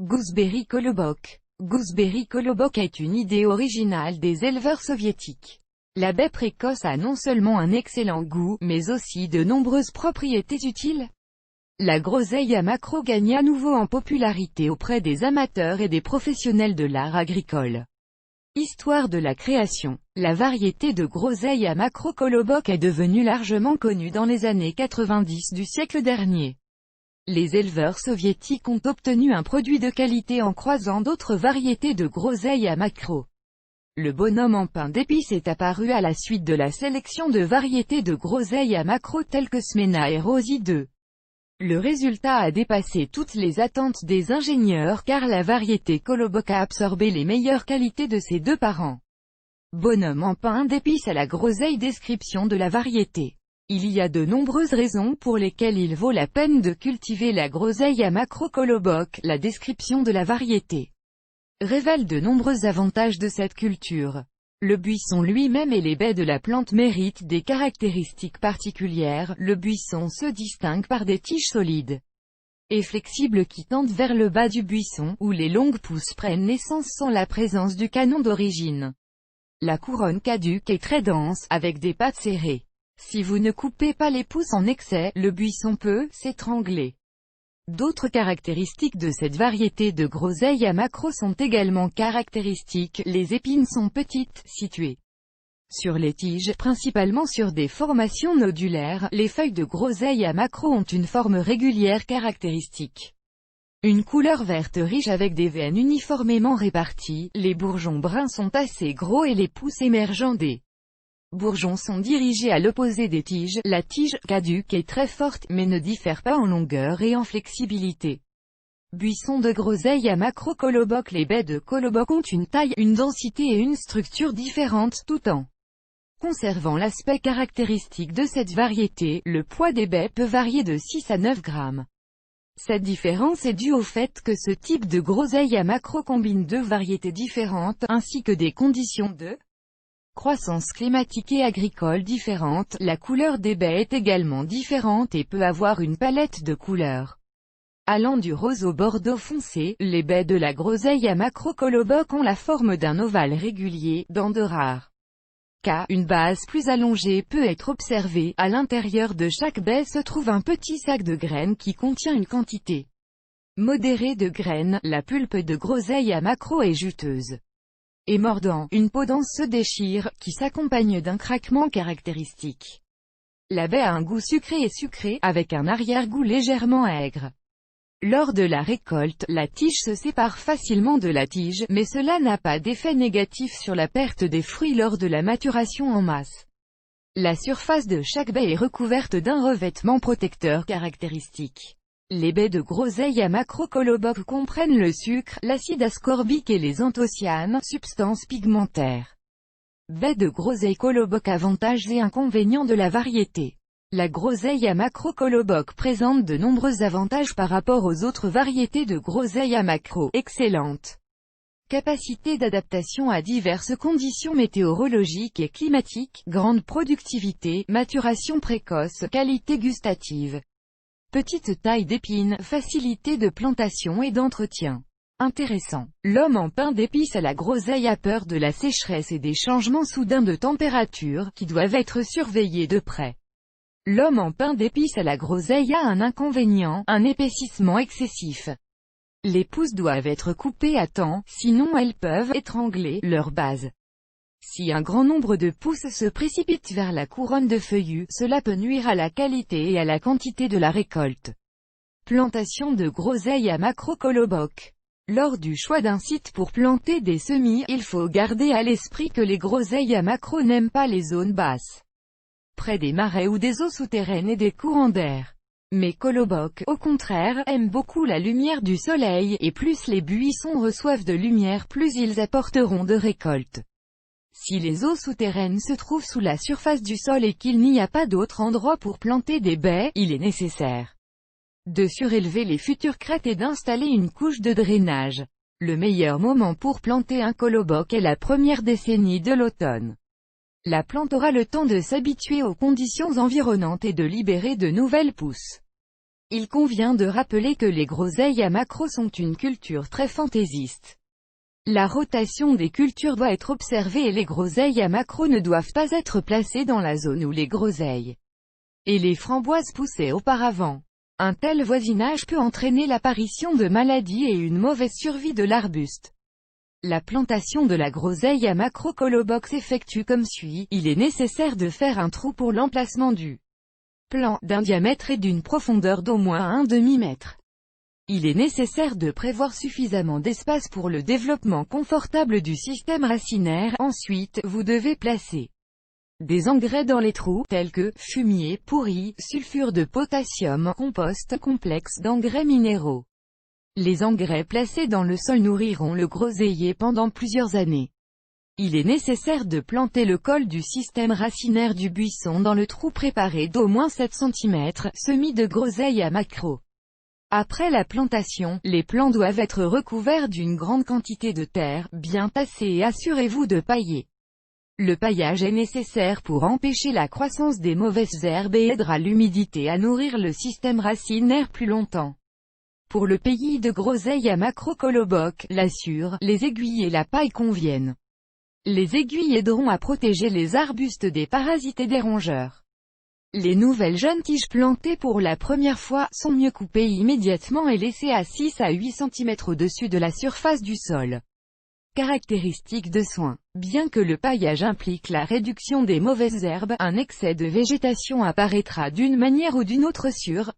Gooseberry Kolobok. Gooseberry Kolobok est une idée originale des éleveurs soviétiques. La baie précoce a non seulement un excellent goût, mais aussi de nombreuses propriétés utiles. La groseille à maquereau gagne à nouveau en popularité auprès des amateurs et des professionnels de l'art agricole. Histoire de la création. La variété de groseille à maquereau Kolobok est devenue largement connue dans les années 90 du siècle dernier. Les éleveurs soviétiques ont obtenu un produit de qualité en croisant d'autres variétés de groseille à maquereau. Le bonhomme en pain d'épices est apparu à la suite de la sélection de variétés de groseille à maquereau telles que Smena et Rosie 2. Le résultat a dépassé toutes les attentes des ingénieurs car la variété Kolobok a absorbé les meilleures qualités de ses deux parents. Bonhomme en pain d'épices à la groseille. Description de la variété. Il y a de nombreuses raisons pour lesquelles il vaut la peine de cultiver la groseille à maquereau Kolobok. La description de la variété révèle de nombreux avantages de cette culture. Le buisson lui-même et les baies de la plante méritent des caractéristiques particulières. Le buisson se distingue par des tiges solides et flexibles qui tendent vers le bas du buisson, où les longues pousses prennent naissance sans la présence du canon d'origine. La couronne caduque est très dense, avec des pattes serrées. Si vous ne coupez pas les pousses en excès, le buisson peut s'étrangler. D'autres caractéristiques de cette variété de groseille à maquereau sont également caractéristiques. Les épines sont petites, situées sur les tiges, principalement sur des formations nodulaires. Les feuilles de groseille à maquereau ont une forme régulière caractéristique. Une couleur verte riche avec des veines uniformément réparties. Les bourgeons bruns sont assez gros et les pousses émergeant des bourgeons sont dirigés à l'opposé des tiges. La tige caduque est très forte, mais ne diffère pas en longueur et en flexibilité. Buisson de groseille à maquereau Kolobok. Les baies de Kolobok ont une taille, une densité et une structure différentes, tout en conservant l'aspect caractéristique de cette variété. Le poids des baies peut varier de 6 à 9 grammes. Cette différence est due au fait que ce type de groseille à maquereau combine deux variétés différentes, ainsi que des conditions de croissance climatique et agricole différentes. La couleur des baies est également différente et peut avoir une palette de couleurs allant du rose au bordeaux foncé. Les baies de la groseille à maquereau Kolobok ont la forme d'un ovale régulier. Dans de rares cas, une base plus allongée peut être observée. À l'intérieur de chaque baie se trouve un petit sac de graines qui contient une quantité modérée de graines. La pulpe de groseille à maquereau est juteuse et mordant. Une peau dense se déchire, qui s'accompagne d'un craquement caractéristique. La baie a un goût sucré, avec un arrière-goût légèrement aigre. Lors de la récolte, la tige se sépare facilement de la tige, mais cela n'a pas d'effet négatif sur la perte des fruits lors de la maturation en masse. La surface de chaque baie est recouverte d'un revêtement protecteur caractéristique. Les baies de groseille à maquereau Kolobok comprennent le sucre, l'acide ascorbique et les anthocyanes, substances pigmentaires. Baies de groseille Kolobok. Avantages et inconvénients de la variété. La groseille à maquereau Kolobok présente de nombreux avantages par rapport aux autres variétés de groseille à maquereau. Excellente capacité d'adaptation à diverses conditions météorologiques et climatiques, grande productivité, maturation précoce, qualité gustative. Petite taille d'épines, facilité de plantation et d'entretien. Intéressant. L'homme en pain d'épices à la groseille a peur de la sécheresse et des changements soudains de température, qui doivent être surveillés de près. L'homme en pain d'épices à la groseille a un inconvénient, un épaississement excessif. Les pousses doivent être coupées à temps, sinon elles peuvent étrangler leur base. Si un grand nombre de pousses se précipitent vers la couronne de feuillus, cela peut nuire à la qualité et à la quantité de la récolte. Plantation de groseille à maquereau Kolobok. Lors du choix d'un site pour planter des semis, il faut garder à l'esprit que les groseilles à maquereau n'aiment pas les zones basses, près des marais ou des eaux souterraines et des courants d'air. Mais Kolobok, au contraire, aime beaucoup la lumière du soleil, et plus les buissons reçoivent de lumière, plus ils apporteront de récoltes. Si les eaux souterraines se trouvent sous la surface du sol et qu'il n'y a pas d'autre endroit pour planter des baies, il est nécessaire de surélever les futures crêtes et d'installer une couche de drainage. Le meilleur moment pour planter un Kolobok est la première décennie de l'automne. La plante aura le temps de s'habituer aux conditions environnantes et de libérer de nouvelles pousses. Il convient de rappeler que les groseilles à macro sont une culture très fantaisiste. La rotation des cultures doit être observée et les groseilles à macro ne doivent pas être placées dans la zone où les groseilles et les framboises poussaient auparavant. Un tel voisinage peut entraîner l'apparition de maladies et une mauvaise survie de l'arbuste. La plantation de la groseille à macro colobox s'effectue comme suit. Il est nécessaire de faire un trou pour l'emplacement du plant, d'un diamètre et d'une profondeur d'au moins un demi-mètre. Il est nécessaire de prévoir suffisamment d'espace pour le développement confortable du système racinaire. Ensuite, vous devez placer des engrais dans les trous, tels que fumier pourri, sulfure de potassium, compost, complexe d'engrais minéraux. Les engrais placés dans le sol nourriront le groseillier pendant plusieurs années. Il est nécessaire de planter le col du système racinaire du buisson dans le trou préparé d'au moins 7 cm, semis de groseilles à macro. Après la plantation, les plants doivent être recouverts d'une grande quantité de terre, bien tassée et assurez-vous de pailler. Le paillage est nécessaire pour empêcher la croissance des mauvaises herbes et aidera l'humidité à nourrir le système racinaire plus longtemps. Pour le pays de groseilles à macro coloboc, l'assure, les aiguilles et la paille conviennent. Les aiguilles aideront à protéger les arbustes des parasites et des rongeurs. Les nouvelles jeunes tiges plantées pour la première fois sont mieux coupées immédiatement et laissées à 6 à 8 cm au-dessus de la surface du sol. Caractéristiques de soins. Bien que le paillage implique la réduction des mauvaises herbes, un excès de végétation apparaîtra d'une manière ou d'une autre sur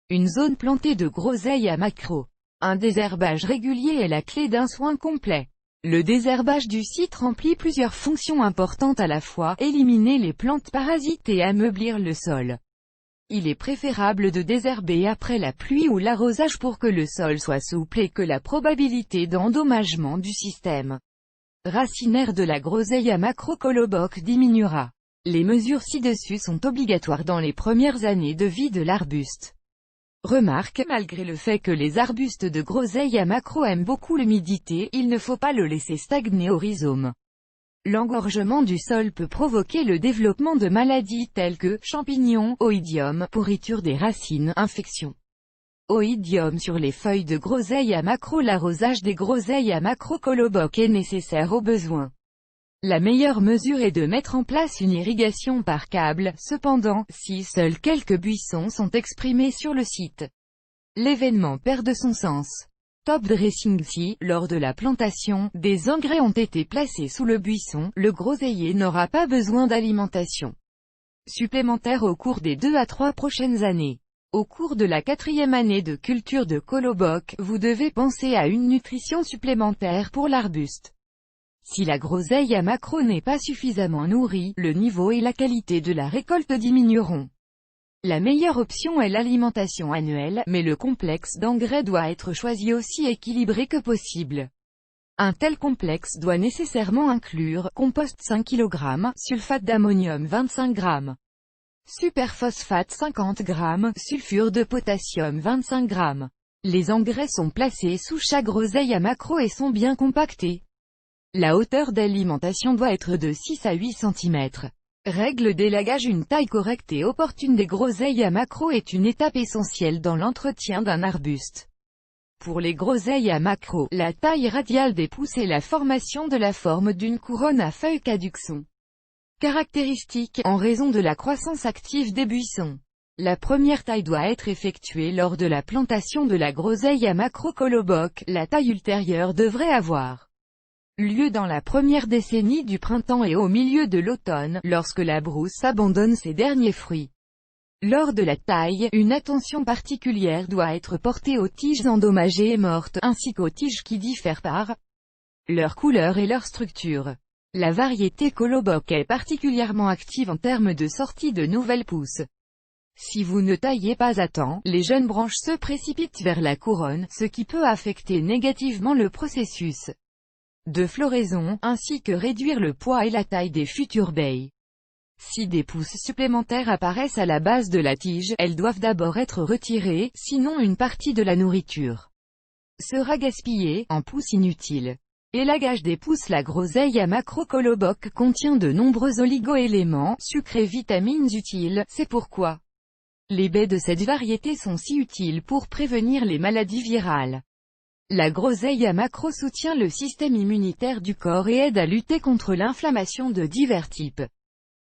une zone plantée de groseilles à macro. Un désherbage régulier est la clé d'un soin complet. Le désherbage du site remplit plusieurs fonctions importantes à la fois, éliminer les plantes parasites et ameublir le sol. Il est préférable de désherber après la pluie ou l'arrosage pour que le sol soit souple et que la probabilité d'endommagement du système racinaire de la groseille à macro coloboc diminuera. Les mesures ci-dessus sont obligatoires dans les premières années de vie de l'arbuste. Remarque, malgré le fait que les arbustes de groseille à macro aiment beaucoup l'humidité, il ne faut pas le laisser stagner au rhizome. L'engorgement du sol peut provoquer le développement de maladies telles que champignons, oïdium, pourriture des racines, infections. Oïdium sur les feuilles de groseille à macro. L'arrosage des groseilles à macro coloboc est nécessaire au besoin. La meilleure mesure est de mettre en place une irrigation par câble, cependant, si seuls quelques buissons sont exprimés sur le site, l'événement perd de son sens. Top dressing. Si, lors de la plantation, des engrais ont été placés sous le buisson, le groseillier n'aura pas besoin d'alimentation supplémentaire au cours des 2 à 3 prochaines années. Au cours de la 4e année de culture de coloboc, vous devez penser à une nutrition supplémentaire pour l'arbuste. Si la groseille à macro n'est pas suffisamment nourrie, le niveau et la qualité de la récolte diminueront. La meilleure option est l'alimentation annuelle, mais le complexe d'engrais doit être choisi aussi équilibré que possible. Un tel complexe doit nécessairement inclure compost 5 kg, sulfate d'ammonium 25 g, superphosphate 50 g, sulfure de potassium 25 g. Les engrais sont placés sous chaque groseille à macro et sont bien compactés. La hauteur d'alimentation doit être de 6 à 8 cm. Règle d'élagage. Une taille correcte et opportune des groseilles à macro est une étape essentielle dans l'entretien d'un arbuste. Pour les groseilles à macro, la taille radiale des pousses et la formation de la forme d'une couronne à feuilles caduques sont caractéristiques, en raison de la croissance active des buissons. La première taille doit être effectuée lors de la plantation de la groseille à macro coloboc. La taille ultérieure devrait avoir lieu dans la première décennie du printemps et au milieu de l'automne, lorsque la brousse abandonne ses derniers fruits. Lors de la taille, une attention particulière doit être portée aux tiges endommagées et mortes, ainsi qu'aux tiges qui diffèrent par leur couleur et leur structure. La variété coloboc est particulièrement active en termes de sortie de nouvelles pousses. Si vous ne taillez pas à temps, les jeunes branches se précipitent vers la couronne, ce qui peut affecter négativement le processus de floraison, ainsi que réduire le poids et la taille des futures baies. Si des pousses supplémentaires apparaissent à la base de la tige, elles doivent d'abord être retirées, sinon une partie de la nourriture sera gaspillée, en pousses inutiles. Élagage des pousses. La groseille à macro coloboc contient de nombreux oligo-éléments, sucres et vitamines utiles, c'est pourquoi Les baies de cette variété sont si utiles pour prévenir les maladies virales. La groseille à macro soutient le système immunitaire du corps et aide à lutter contre l'inflammation de divers types.